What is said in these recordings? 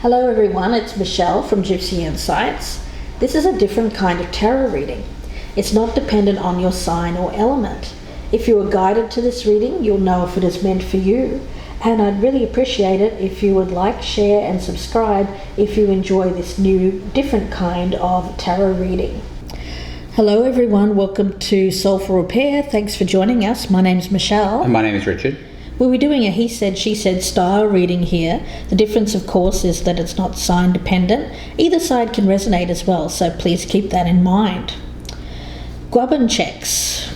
Hello everyone, it's Michelle from Gypsy Insights. This is a different kind of tarot reading. It's not dependent on your sign or element. If you are guided to this reading, you'll know if it is meant for you. And I'd really appreciate it if you would like, share and subscribe if you enjoy this new, different kind of tarot reading. Hello everyone, welcome to Soulful Repair. Thanks for joining us. My name's Michelle. And my name is Richard. We'll be doing a he said, she said style reading here. The difference, of course, is that it's not sign dependent. Either side can resonate as well, so please keep that in mind. Checks.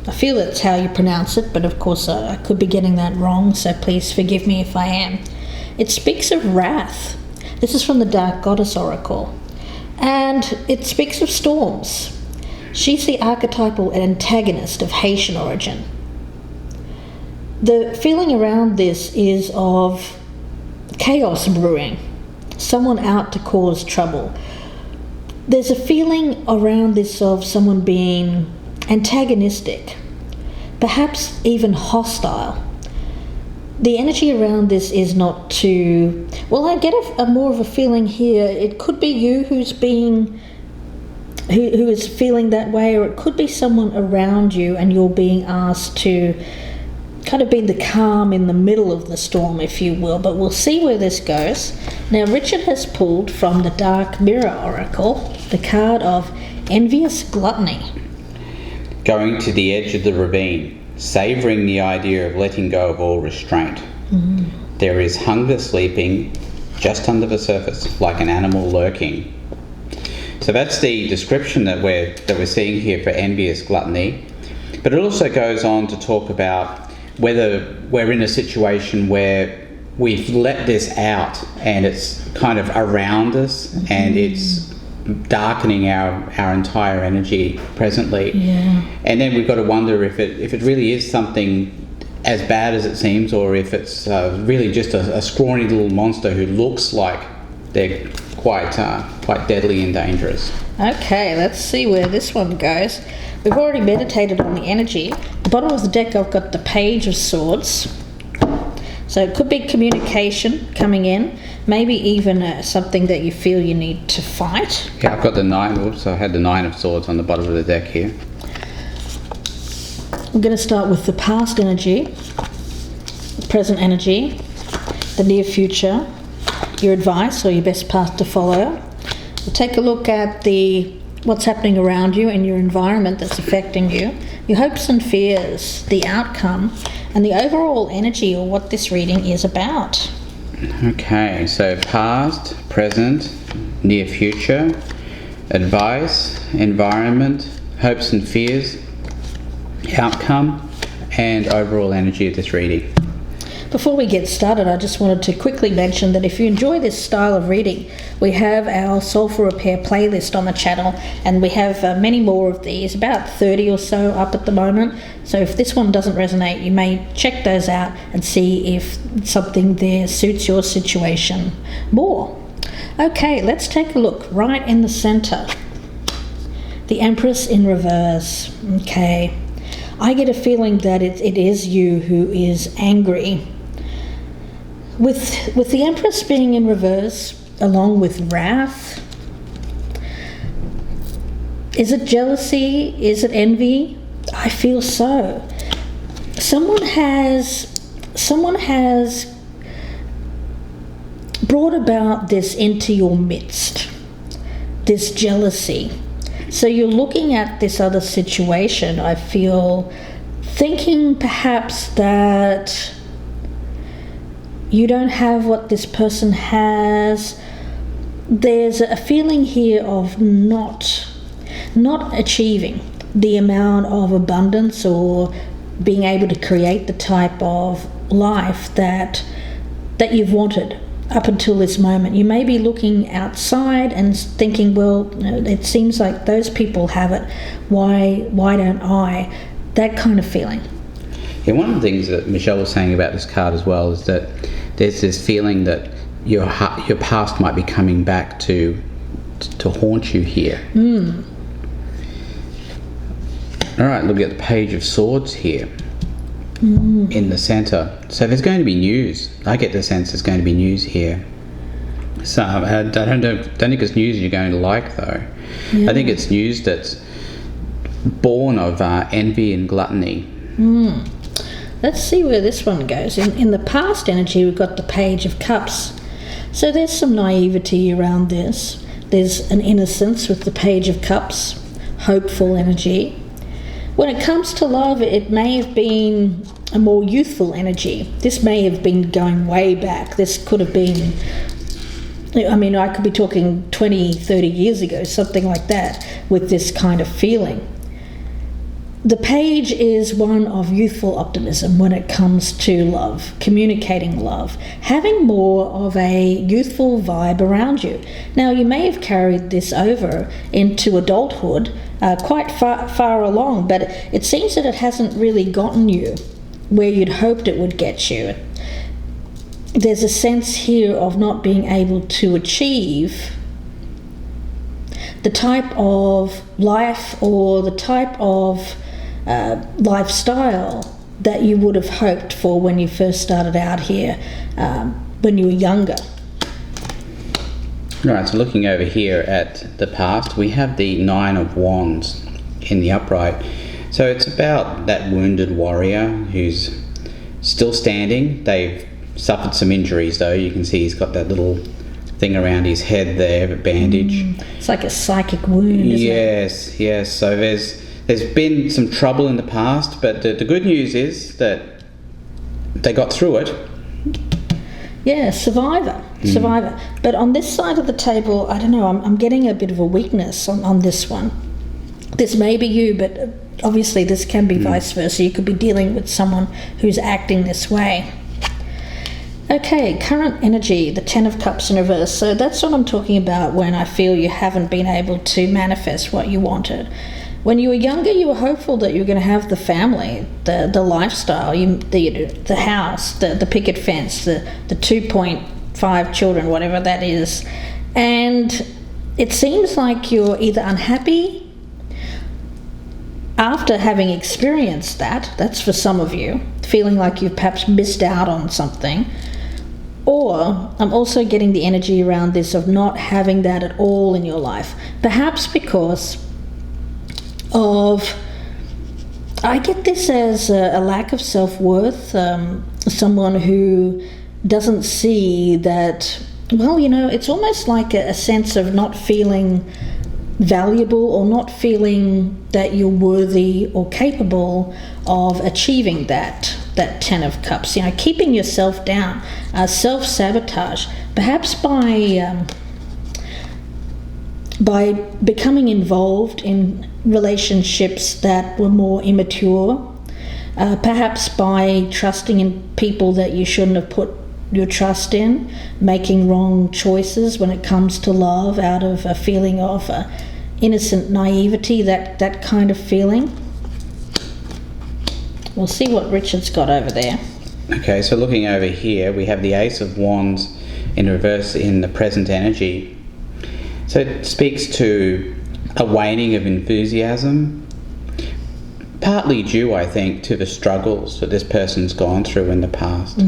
I feel that's how you pronounce it, but of course I could be getting that wrong, so please forgive me if I am. It speaks of wrath. This is from the Dark Goddess Oracle. And it speaks of storms. She's the archetypal antagonist of Haitian origin. The feeling around this is of chaos brewing, someone out to cause trouble. There's a feeling around this of someone being antagonistic, perhaps even hostile. The energy around this is not too... Well, I get a more of a feeling here. It could be you who is feeling that way, or it could be someone around you and you're being asked to kind of be the calm in the middle of the storm, if you will, but we'll see where this goes. Now, Richard has pulled from the Dark Mirror Oracle the card of Envious Gluttony. Going to the edge of the ravine, savouring the idea of letting go of all restraint. There is hunger sleeping just under the surface, like an animal lurking. So that's the description that we're seeing here for envious gluttony. But it also goes on to talk about whether we're in a situation where we've let this out and it's kind of around us and it's darkening our entire energy presently. Yeah. And then we've got to wonder if it really is something as bad as it seems, or if it's really just a scrawny little monster who looks like they're quite deadly and dangerous. Okay, let's see where this one goes. We've already meditated on the energy. At the bottom of the deck I've got the Page of Swords. So it could be communication coming in, maybe even something that you feel you need to fight. Yeah, I've got the Nine. Oops, I had the Nine of Swords on the bottom of the deck here. I'm going to start with the past energy, the present energy, the near future, your advice or your best path to follow. We'll take a look at what's happening around you and your environment that's affecting you, your hopes and fears, the outcome, and the overall energy or what this reading is about. Okay, so past, present, near future, advice, environment, hopes and fears, outcome, and overall energy of this reading. Before we get started, I just wanted to quickly mention that if you enjoy this style of reading, we have our Soulful Repair playlist on the channel, and we have many more of these, about 30 or so up at the moment. So if this one doesn't resonate, you may check those out and see if something there suits your situation more. Okay, let's take a look right in the center. The Empress in reverse. Okay, I get a feeling that it is you who is angry. With the Empress being in reverse, along with wrath, is it jealousy? Is it envy? I feel so. Someone has brought about this into your midst, this jealousy. So you're looking at this other situation, I feel, thinking perhaps that you don't have what this person has. There's a feeling here of not achieving the amount of abundance or being able to create the type of life that you've wanted up until this moment. You may be looking outside and thinking, well, it seems like those people have it. Why don't I? That kind of feeling. Yeah, one of the things that Michelle was saying about this card as well is that there's this feeling that your past might be coming back to haunt you here. All right, look at the Page of Swords here. in the center. So there's going to be news. I get the sense there's going to be news here. So I don't think it's news you're going to like, though. Yeah. I think it's news that's born of envy and gluttony. Let's see where this one goes. In the past energy, we've got the Page of Cups. So there's some naivety around this. There's an innocence with the Page of Cups, hopeful energy. When it comes to love, it may have been a more youthful energy. This may have been going way back. This could have been, I mean, I could be talking 20, 30 years ago, something like that, with this kind of feeling. The page is one of youthful optimism when it comes to love, communicating love, having more of a youthful vibe around you. Now, you may have carried this over into adulthood quite far along, but it seems that it hasn't really gotten you where you'd hoped it would get you. There's a sense here of not being able to achieve the type of life or the type of lifestyle that you would have hoped for when you first started out here, when you were younger. Right, so looking over here at the past, we have the Nine of Wands in the upright. So it's about that wounded warrior who's still standing. They've suffered some injuries, though. You can see he's got that little thing around his head there, a bandage. It's like a psychic wound, isn't it? Yes. So there's been some trouble in the past, but the good news is that they got through it. Yeah, survivor. But on this side of the table, I don't know, I'm getting a bit of a weakness on this one. This may be you, but obviously this can be vice versa. You could be dealing with someone who's acting this way. Okay, current energy, the Ten of Cups in reverse. So that's what I'm talking about when I feel you haven't been able to manifest what you wanted. When you were younger, you were hopeful that you were going to have the family, the lifestyle, the house, the picket fence, the 2.5 children, whatever that is. And it seems like you're either unhappy after having experienced that's for some of you, feeling like you've perhaps missed out on something. Or I'm also getting the energy around this of not having that at all in your life. Perhaps because of, I get this as a lack of self-worth, someone who doesn't see that, well, you know, it's almost like a sense of not feeling valuable or not feeling that you're worthy or capable of achieving that Ten of Cups. You know, keeping yourself down, self-sabotage, perhaps by becoming involved in relationships that were more immature, perhaps by trusting in people that you shouldn't have put your trust in, making wrong choices when it comes to love out of a feeling of innocent naivety, that kind of feeling. We'll see what Richard's got over there. Okay, so looking over here, we have the Ace of Wands in reverse in the present energy. So it speaks to a waning of enthusiasm, partly due, I think, to the struggles that this person's gone through in the past.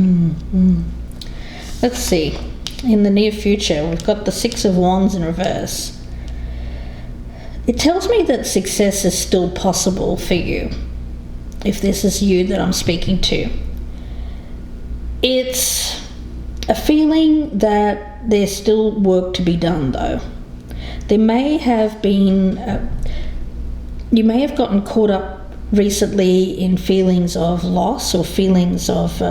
Let's see. In the near future, we've got the Six of Wands in reverse. It tells me that success is still possible for you, if this is you that I'm speaking to. It's a feeling that there's still work to be done, though. There may have been, you may have gotten caught up recently in feelings of loss or feelings of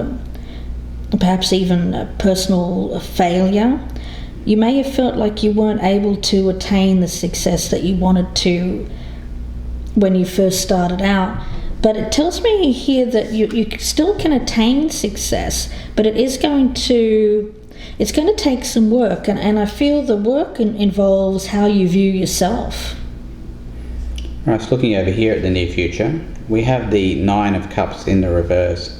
perhaps even personal failure. You may have felt like you weren't able to attain the success that you wanted to when you first started out. But it tells me here that you still can attain success, but it's going to take some work, and I feel the work involves how you view yourself. Right, so looking over here at the near future, we have the Nine of Cups in the reverse.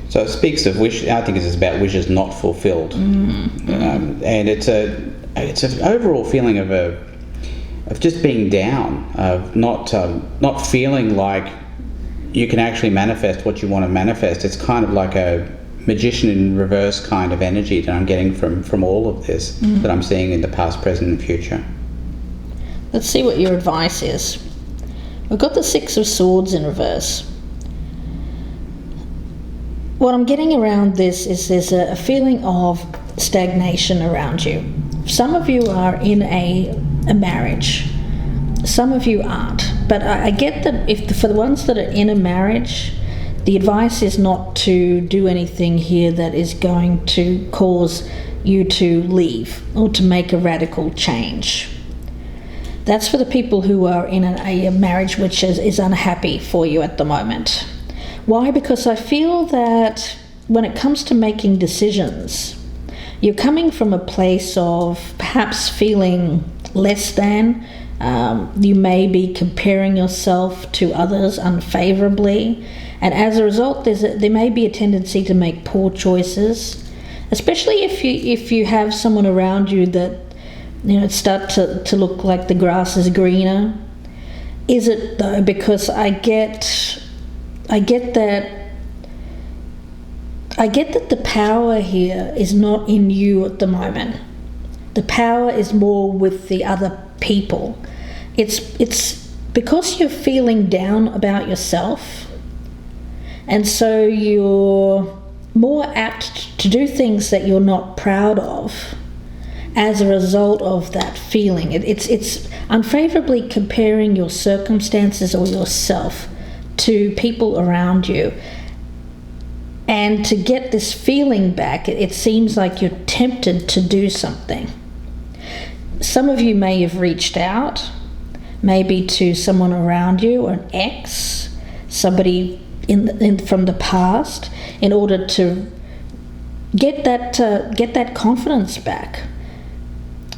So it speaks of wish. I think it's about wishes not fulfilled, and it's an overall feeling of just being down, of not feeling like you can actually manifest what you want to manifest. It's kind of like magician in reverse kind of energy that I'm getting from all of this, that I'm seeing in the past, present and future. Let's see what your advice is. We've got the Six of Swords in reverse. What I'm getting around this is there's a feeling of stagnation around you. Some of you are in a marriage. Some of you aren't. But I get that for the ones that are in a marriage, the advice is not to do anything here that is going to cause you to leave or to make a radical change. That's for the people who are in a marriage which is unhappy for you at the moment. Why? Because I feel that when it comes to making decisions, you're coming from a place of perhaps feeling less than. You may be comparing yourself to others unfavorably, and as a result there may be a tendency to make poor choices, especially if you have someone around you that start to look like the grass is greener. Is it though? Because I get that the power here is not in you at the moment. The power is more with the other people. It's because you're feeling down about yourself, and so you're more apt to do things that you're not proud of as a result of that feeling. It's unfavorably comparing your circumstances or yourself to people around you. And to get this feeling back, it seems like you're tempted to do something. Some of you may have reached out, maybe to someone around you, or an ex, somebody from the past, in order to get that confidence back.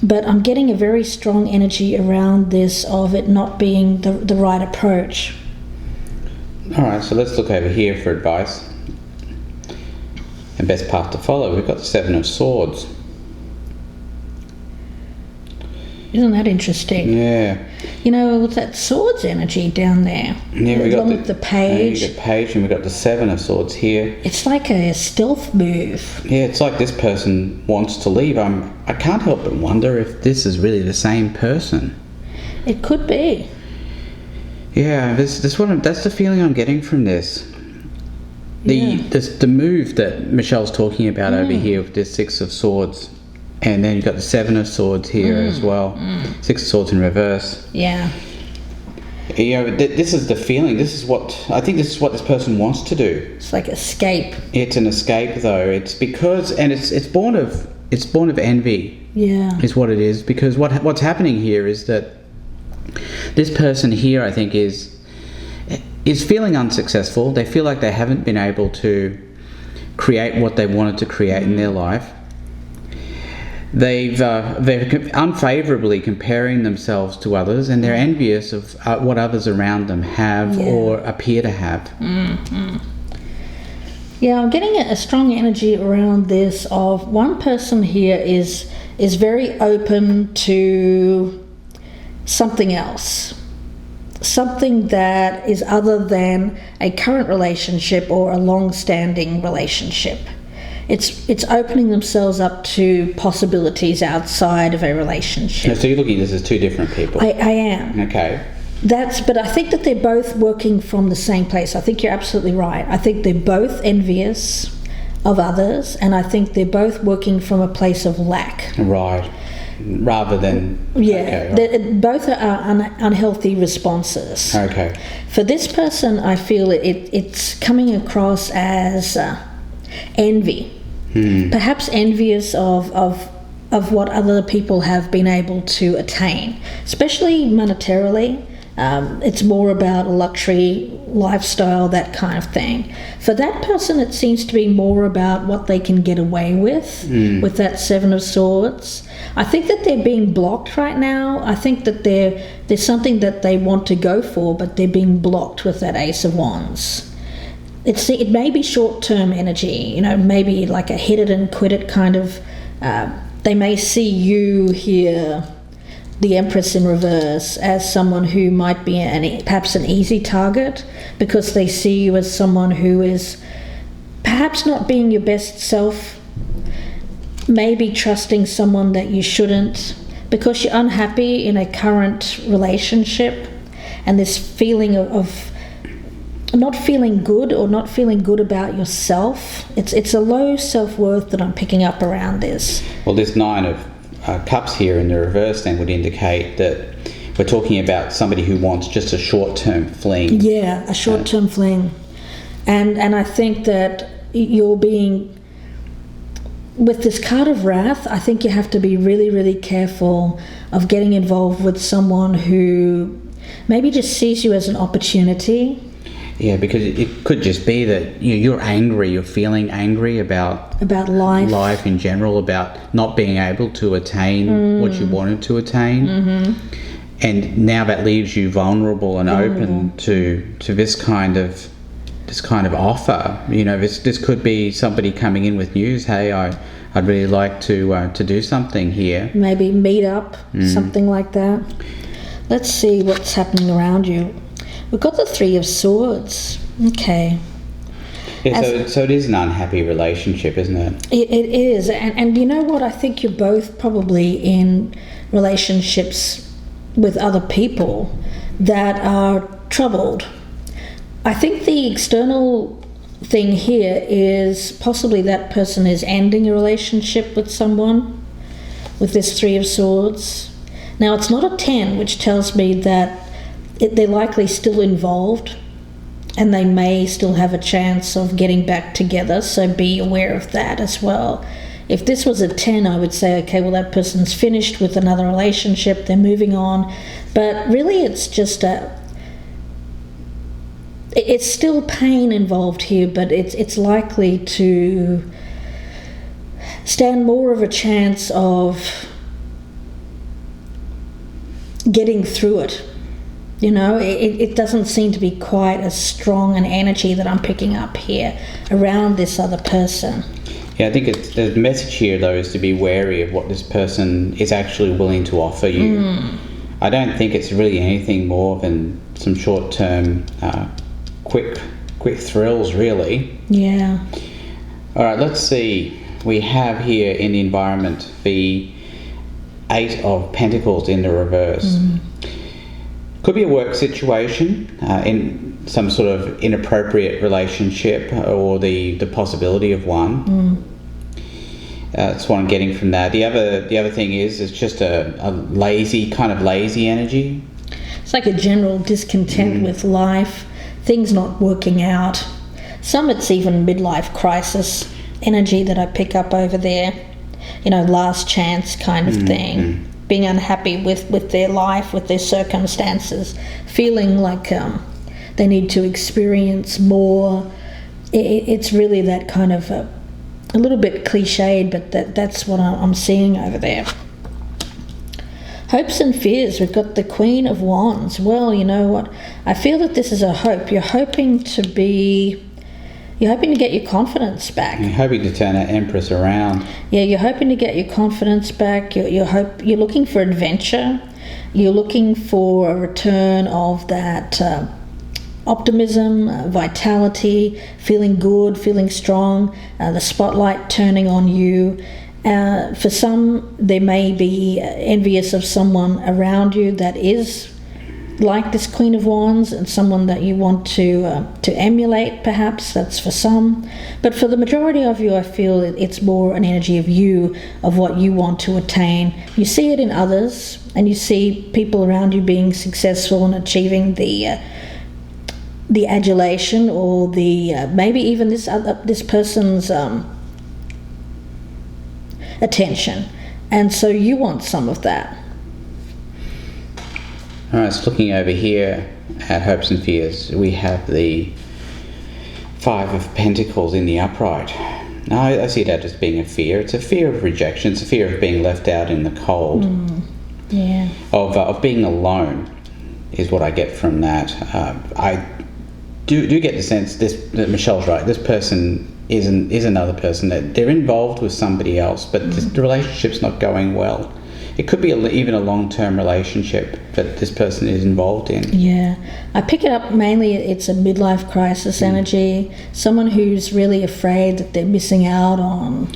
But I'm getting a very strong energy around this of it not being the right approach. All right, so let's look over here for advice. And best path to follow, we've got the Seven of Swords. Isn't that interesting? Yeah. With that Swords energy down there. Yeah, we got the Page. You got Page, and we got the Seven of Swords here. It's like a stealth move. Yeah, it's like this person wants to leave. I can't help but wonder if this is really the same person. It could be. Yeah, that's the feeling I'm getting from this. The move that Michelle's talking about over here with this Six of Swords, and then you've got the Seven of Swords here as well. Six of Swords in reverse. Yeah. This is the feeling. This is what this person wants to do. It's like escape. It's an escape, though. It's because, and it's born of envy. Yeah. Is what it is, because what's happening here is that this person here, I think, is feeling unsuccessful. They feel like they haven't been able to create what they wanted to create in their life. They're unfavorably comparing themselves to others, and they're envious of what others around them have or appear to have. Mm-hmm. Yeah, I'm getting a strong energy around this of one person here is very open to something else. Something that is other than a current relationship or a long-standing relationship. It's opening themselves up to possibilities outside of a relationship. So you're looking at this as two different people? I am. Okay. But I think that they're both working from the same place. I think you're absolutely right. I think they're both envious of others, and I think they're both working from a place of lack. Right. Rather than... Yeah, okay, right. Both are unhealthy responses. Okay. For this person, I feel it's coming across as envy. Perhaps envious of what other people have been able to attain, especially monetarily. It's more about a luxury lifestyle, that kind of thing. For that person, it seems to be more about what they can get away with that Seven of Swords. I think that they're being blocked right now. I think that there's something that they want to go for, but they're being blocked with that Ace of Wands. It may be short-term energy, maybe like a hit it and quit it kind of. They may see you here, the Empress in reverse, as someone who might be perhaps an easy target, because they see you as someone who is perhaps not being your best self, maybe trusting someone that you shouldn't because you're unhappy in a current relationship, and this feeling of not feeling good or not feeling good about yourself. It's a low self-worth that I'm picking up around this. Well, this 9 of Cups here in the reverse then would indicate that we're talking about somebody who wants just a short-term fling. Yeah, a short-term fling. And I think that you're being... With this card of wrath, I think you have to be really, really careful of getting involved with someone who maybe just sees you as an opportunity. Yeah, because it could just be that you're angry, you're feeling angry about life in general, about not being able to attain what you wanted to attain. Mm-hmm. And now that leaves you vulnerable and open to this kind of offer. This could be somebody coming in with news. Hey, I'd really like to do something here. Maybe meet up, something like that. Let's see what's happening around you. We've got the 3 of Swords. Okay. Yeah, so it is an unhappy relationship, isn't it? It is. And you know what? I think you're both probably in relationships with other people that are troubled. I think the external thing here is possibly that person is ending a relationship with someone with this 3 of Swords. Now, it's not a 10, which tells me that they're likely still involved and they may still have a chance of getting back together, so be aware of that as well. If this was a 10, I would say, okay, well, that person's finished with another relationship, they're moving on. But really, it's just it's still pain involved here, but it's likely to stand more of a chance of getting through it. It doesn't seem to be quite as strong an energy that I'm picking up here around this other person. Yeah, I think the message here, though, is to be wary of what this person is actually willing to offer you. I don't think it's really anything more than some short-term, quick thrills, really. Yeah. All right, let's see. We have here in the environment the 8 of Pentacles in the reverse. Could be a work situation, in some sort of inappropriate relationship, or the possibility of one. That's what I'm getting from that. The other thing is it's just a lazy energy. It's like a general discontent with life, things not working out. Some it's even midlife crisis energy that I pick up over there. Last chance kind of thing. Being unhappy with their life, with their circumstances, feeling like they need to experience more. It's really that kind of a little bit cliched, but that's what I'm seeing over there. Hopes and fears. We've got the Queen of Wands. Well, you know what? I feel that this is a hope. You're hoping to get your confidence back. You're hoping to turn an Empress around. Yeah, you're hoping to get your confidence back. You're looking for adventure. You're looking for a return of that optimism, vitality, feeling good, feeling strong, the spotlight turning on you. For some, they may be envious of someone around you that is like this Queen of Wands, and someone that you want to emulate, perhaps. That's for some. But for the majority of you, I feel it's more an energy of you, of what you want to attain. You see it in others, and you see people around you being successful and achieving the adulation, or the maybe even this person's attention. And so you want some of that. All right, so looking over here at hopes and fears, we have the 5 of Pentacles in the upright. Now, I see that as being a fear. It's a fear of rejection. It's a fear of being left out in the cold. Yeah. Of being alone is what I get from that. I do get the sense that Michelle's right. This person is another person, that they're involved with somebody else, but the relationship's not going well. It could be even a long-term relationship that this person is involved in. Yeah. I pick it up mainly, it's a midlife crisis energy, someone who's really afraid that they're missing out on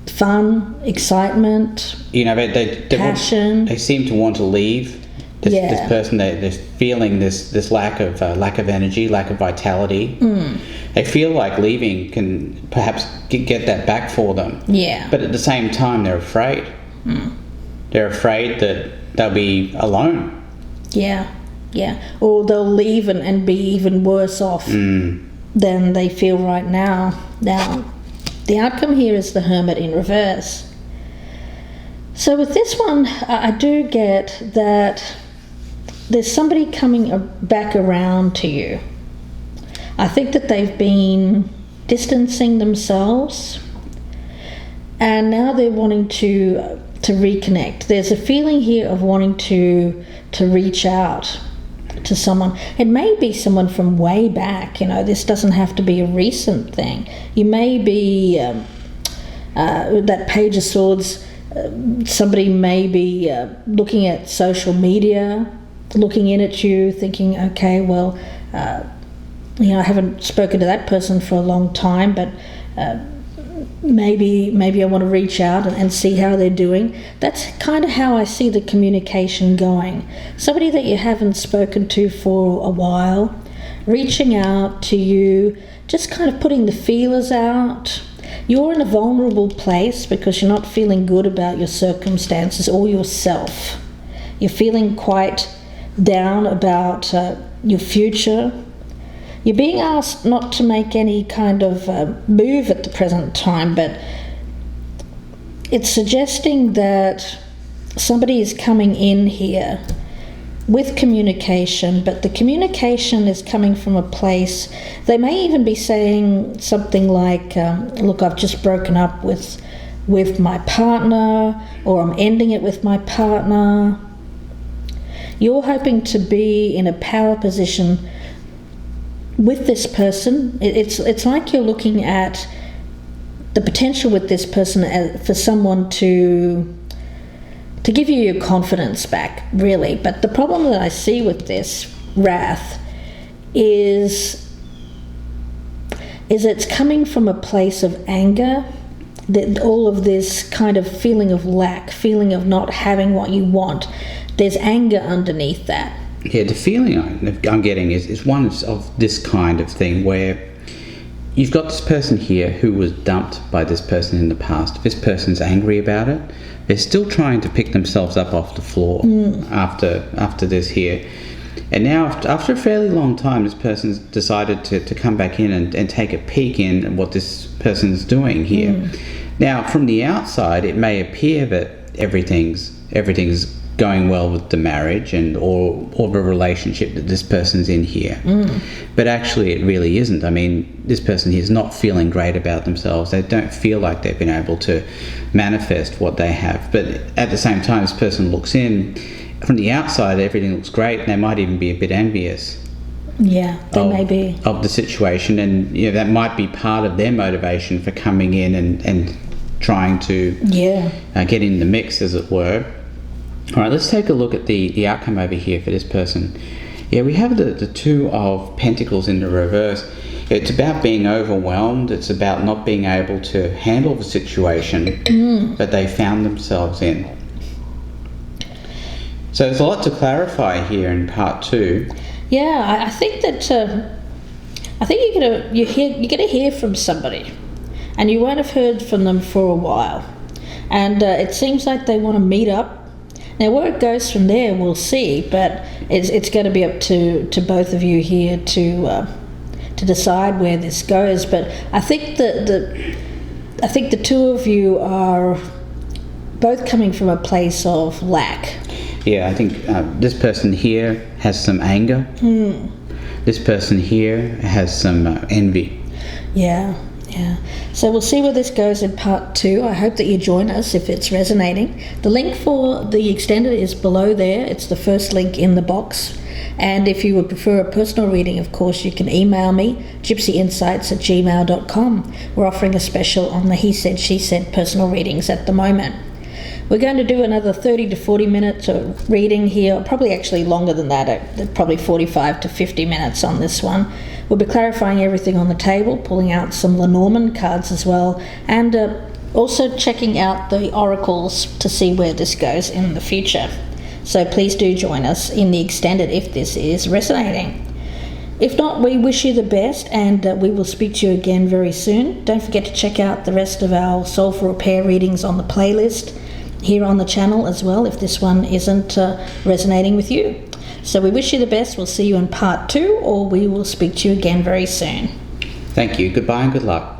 fun, excitement, they passion. They seem to want to leave this person. They're feeling this lack of energy, lack of vitality. They feel like leaving can perhaps get that back for them. Yeah. But at the same time, they're afraid. They're afraid that they'll be alone. Yeah. Or they'll leave and be even worse off than they feel right now. Now, the outcome here is the Hermit in reverse. So with this one, I do get that there's somebody coming back around to you. I think that they've been distancing themselves, and now they're wanting to reconnect. There's a feeling here of wanting to reach out to someone. It may be someone from way back. This doesn't have to be a recent thing. You may be that Page of Swords. Somebody may be looking at social media, looking in at you, thinking, okay, well, I haven't spoken to that person for a long time, but maybe I want to reach out and see how they're doing. That's kind of how I see the communication going. Somebody that you haven't spoken to for a while, reaching out to you, just kind of putting the feelers out. You're in a vulnerable place because you're not feeling good about your circumstances or yourself. You're feeling quite down about your future. You're being asked not to make any kind of move at the present time, but it's suggesting that somebody is coming in here with communication, but the communication is coming from a place. They may even be saying something like, look, I've just broken up with my partner, or I'm ending it with my partner. You're hoping to be in a power position with this person. It's like you're looking at the potential with this person for someone to give you your confidence back, really. But the problem that I see with this wrath is it's coming from a place of anger, that all of this kind of feeling of lack, feeling of not having what you want. There's anger underneath that. Yeah, the feeling I'm getting is one of this kind of thing where you've got this person here who was dumped by this person in the past. This person's angry about it. They're still trying to pick themselves up off the floor after this here. And now, after a fairly long time, this person's decided to come back in and take a peek in what this person's doing here. Now, from the outside, it may appear that everything's going well with the marriage or the relationship that this person's in here. But actually it really isn't. I mean, this person here is not feeling great about themselves. They don't feel like they've been able to manifest what they have. But at the same time, this person looks in, from the outside everything looks great, and they might even be a bit envious. Yeah, they may be. Of the situation, and that might be part of their motivation for coming in and trying to get in the mix, as it were. All right, let's take a look at the outcome over here for this person. Yeah, we have the Two of Pentacles in the reverse. It's about being overwhelmed. It's about not being able to handle the situation that they found themselves in. So there's a lot to clarify here in part 2. Yeah, I think that you're gonna hear from somebody, and you won't have heard from them for a while, and it seems like they want to meet up. Now, where it goes from there, we'll see, but it's going to be up to both of you here to decide where this goes. But I think the two of you are both coming from a place of lack. Yeah, I think this person here has some anger. This person here has some envy. Yeah. So we'll see where this goes in part 2. I hope that you join us if it's resonating. The link for the extended is below there. It's the first link in the box. And if you would prefer a personal reading, of course, you can email me, gypsyinsights@gmail.com. We're offering a special on the He Said, She Said personal readings at the moment. We're going to do another 30 to 40 minutes of reading here, probably actually longer than that, probably 45 to 50 minutes on this one. We'll be clarifying everything on the table, pulling out some Lenormand cards as well, and also checking out the oracles to see where this goes in the future. So please do join us in the extended if this is resonating. If not, we wish you the best, and we will speak to you again very soon. Don't forget to check out the rest of our Soulful Repair readings on the playlist here on the channel as well, if this one isn't resonating with you. So we wish you the best. We'll see you in part 2, or we will speak to you again very soon. Thank you. Goodbye and good luck.